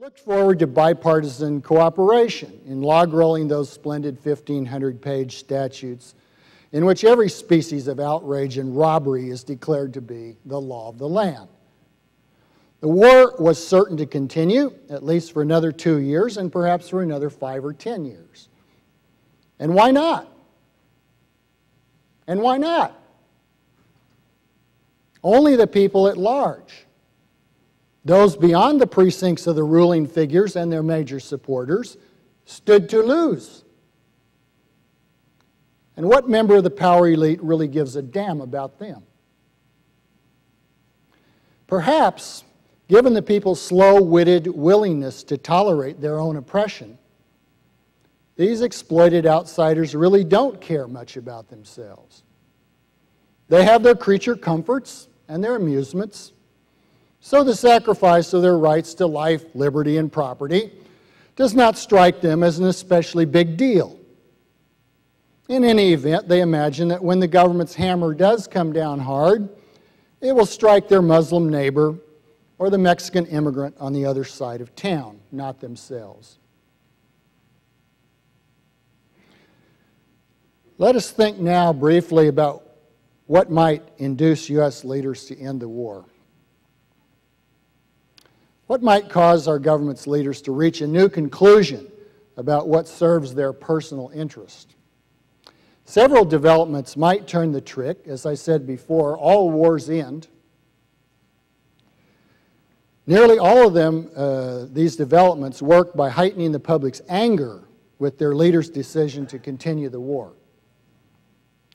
looked forward to bipartisan cooperation in log-rolling those splendid 1,500-page statutes in which every species of outrage and robbery is declared to be the law of the land. The war was certain to continue, at least for another 2 years, and perhaps for another 5 or 10 years. And why not? And why not? Only the people at large, those beyond the precincts of the ruling figures and their major supporters, stood to lose. And what member of the power elite really gives a damn about them? Perhaps, given the people's slow-witted willingness to tolerate their own oppression, these exploited outsiders really don't care much about themselves. They have their creature comforts and their amusements, so the sacrifice of their rights to life, liberty, and property does not strike them as an especially big deal. In any event, they imagine that when the government's hammer does come down hard, it will strike their Muslim neighbor or the Mexican immigrant on the other side of town, not themselves. Let us think now briefly about what might induce U.S. leaders to end the war. What might cause our government's leaders to reach a new conclusion about what serves their personal interest? Several developments might turn the trick. As I said before, all wars end. Nearly all of them, these developments, work by heightening the public's anger with their leaders' decision to continue the war.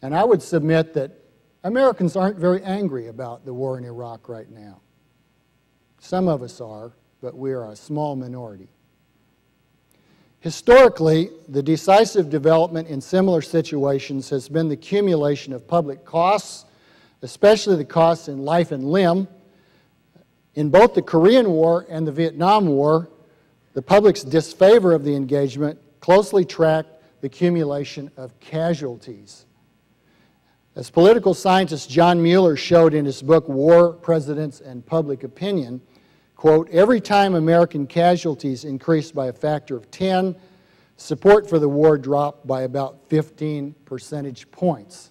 And I would submit that Americans aren't very angry about the war in Iraq right now. Some of us are, but we are a small minority. Historically, the decisive development in similar situations has been the accumulation of public costs, especially the costs in life and limb. In both the Korean War and the Vietnam War, the public's disfavor of the engagement closely tracked the accumulation of casualties. As political scientist John Mueller showed in his book, War, Presidents, and Public Opinion, quote, every time American casualties increased by a factor of 10, support for the war dropped by about 15 percentage points,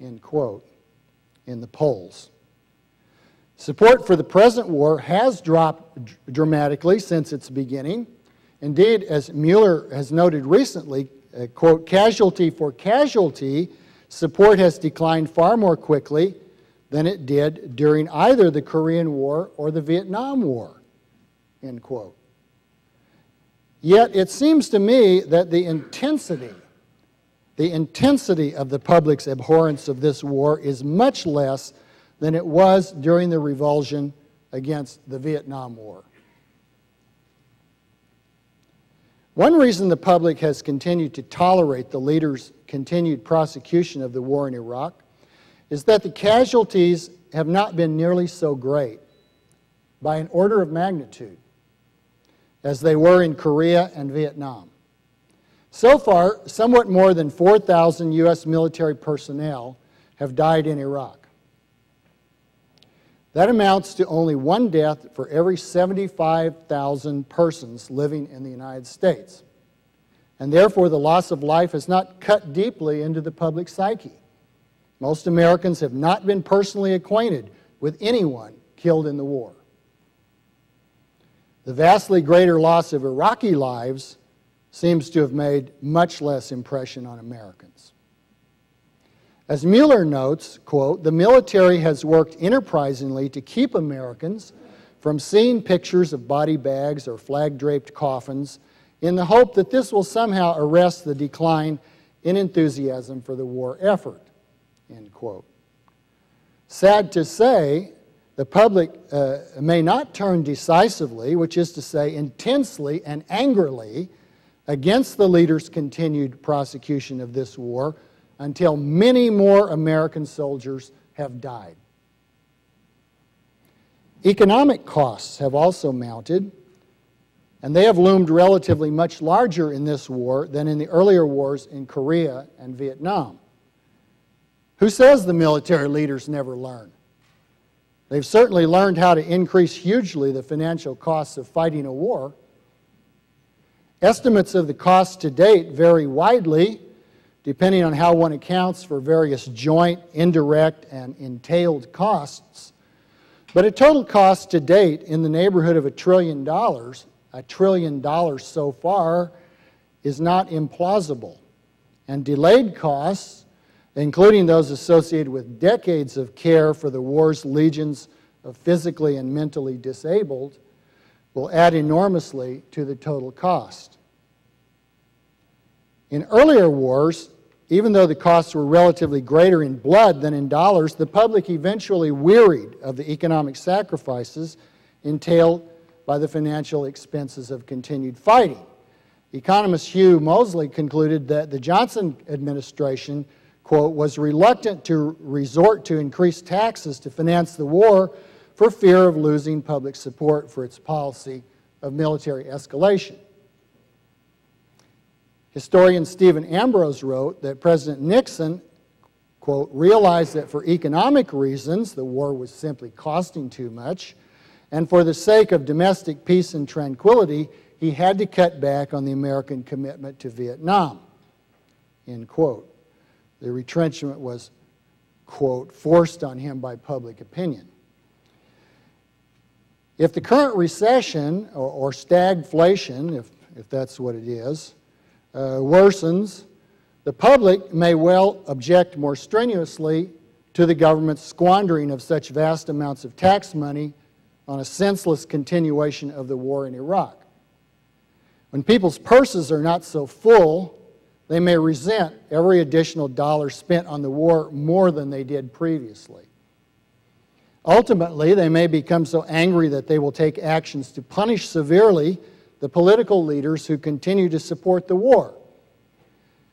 end quote, in the polls. Support for the present war has dropped dramatically since its beginning. Indeed, as Mueller has noted recently, quote, casualty for casualty, support has declined far more quickly than it did during either the Korean War or the Vietnam War, end quote. Yet it seems to me that the intensity of the public's abhorrence of this war is much less than it was during the revulsion against the Vietnam War. One reason the public has continued to tolerate the leaders' continued prosecution of the war in Iraq is that the casualties have not been nearly so great, by an order of magnitude, as they were in Korea and Vietnam. So far, somewhat more than 4,000 U.S. military personnel have died in Iraq. That amounts to only one death for every 75,000 persons living in the United States. And therefore, the loss of life has not cut deeply into the public psyche. Most Americans have not been personally acquainted with anyone killed in the war. The vastly greater loss of Iraqi lives seems to have made much less impression on Americans. As Mueller notes, quote, the military has worked enterprisingly to keep Americans from seeing pictures of body bags or flag-draped coffins in the hope that this will somehow arrest the decline in enthusiasm for the war effort, end quote. Sad to say, the public may not turn decisively, which is to say intensely and angrily, against the leaders' continued prosecution of this war until many more American soldiers have died. Economic costs have also mounted, and they have loomed relatively much larger in this war than in the earlier wars in Korea and Vietnam. Who says the military leaders never learn? They've certainly learned how to increase hugely the financial costs of fighting a war. Estimates of the costs to date vary widely, depending on how one accounts for various joint, indirect, and entailed costs. But a total cost to date in the neighborhood of $1 trillion so far, is not implausible. And delayed costs, including those associated with decades of care for the war's legions of physically and mentally disabled, will add enormously to the total cost. In earlier wars, even though the costs were relatively greater in blood than in dollars, the public eventually wearied of the economic sacrifices entailed by the financial expenses of continued fighting. Economist Hugh Moseley concluded that the Johnson administration, quote, was reluctant to resort to increased taxes to finance the war for fear of losing public support for its policy of military escalation. Historian Stephen Ambrose wrote that President Nixon, quote, realized that for economic reasons the war was simply costing too much, and for the sake of domestic peace and tranquility, he had to cut back on the American commitment to Vietnam, end quote. The retrenchment was, quote, forced on him by public opinion. If the current recession, or stagflation, if that's what it is, worsens, the public may well object more strenuously to the government's squandering of such vast amounts of tax money on a senseless continuation of the war in Iraq. When people's purses are not so full, they may resent every additional dollar spent on the war more than they did previously. Ultimately, they may become so angry that they will take actions to punish severely the political leaders who continue to support the war.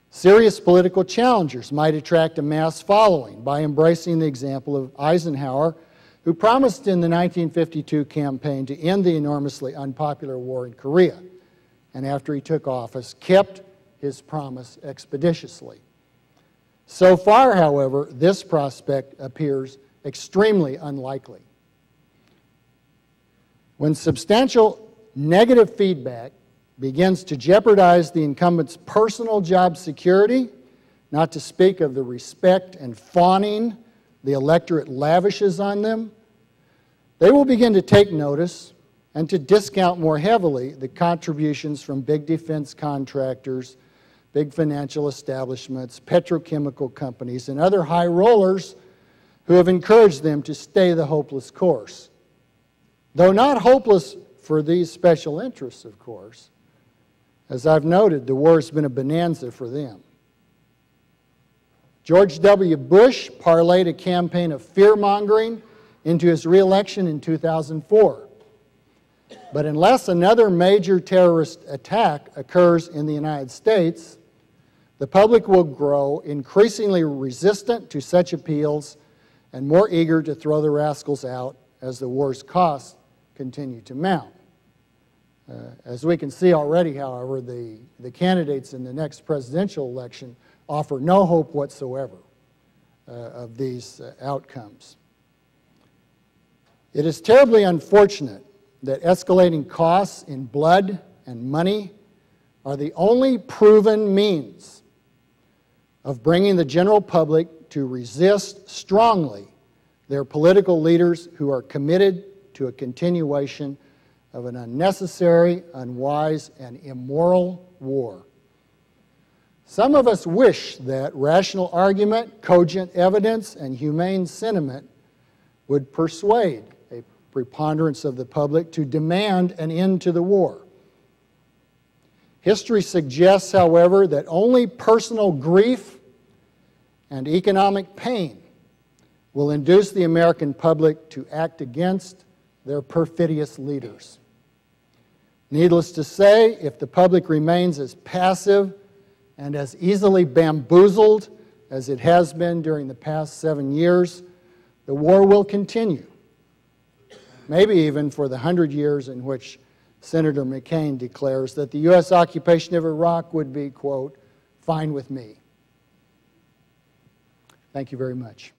Serious political challengers might attract a mass following by embracing the example of Eisenhower, who promised in the 1952 campaign to end the enormously unpopular war in Korea, and after he took office, kept his promise expeditiously. So far, however, this prospect appears extremely unlikely. When substantial negative feedback begins to jeopardize the incumbent's personal job security, not to speak of the respect and fawning the electorate lavishes on them, they will begin to take notice and to discount more heavily the contributions from big defense contractors, big financial establishments, petrochemical companies, and other high rollers who have encouraged them to stay the hopeless course. Though not hopeless for these special interests, of course. As I've noted, the war has been a bonanza for them. George W. Bush parlayed a campaign of fear-mongering into his re-election in 2004. But unless another major terrorist attack occurs in the United States, the public will grow increasingly resistant to such appeals and more eager to throw the rascals out as the war's costs continue to mount. As we can see already, however, the candidates in the next presidential election offer no hope whatsoever of these outcomes. It is terribly unfortunate that escalating costs in blood and money are the only proven means of bringing the general public to resist strongly their political leaders who are committed to a continuation of an unnecessary, unwise, and immoral war. Some of us wish that rational argument, cogent evidence, and humane sentiment would persuade a preponderance of the public to demand an end to the war. History suggests, however, that only personal grief and economic pain will induce the American public to act against their perfidious leaders. Needless to say, if the public remains as passive and as easily bamboozled as it has been during the past 7 years, the war will continue, maybe even for the 100 years in which Senator McCain declares that the U.S. occupation of Iraq would be, quote, fine with me. Thank you very much.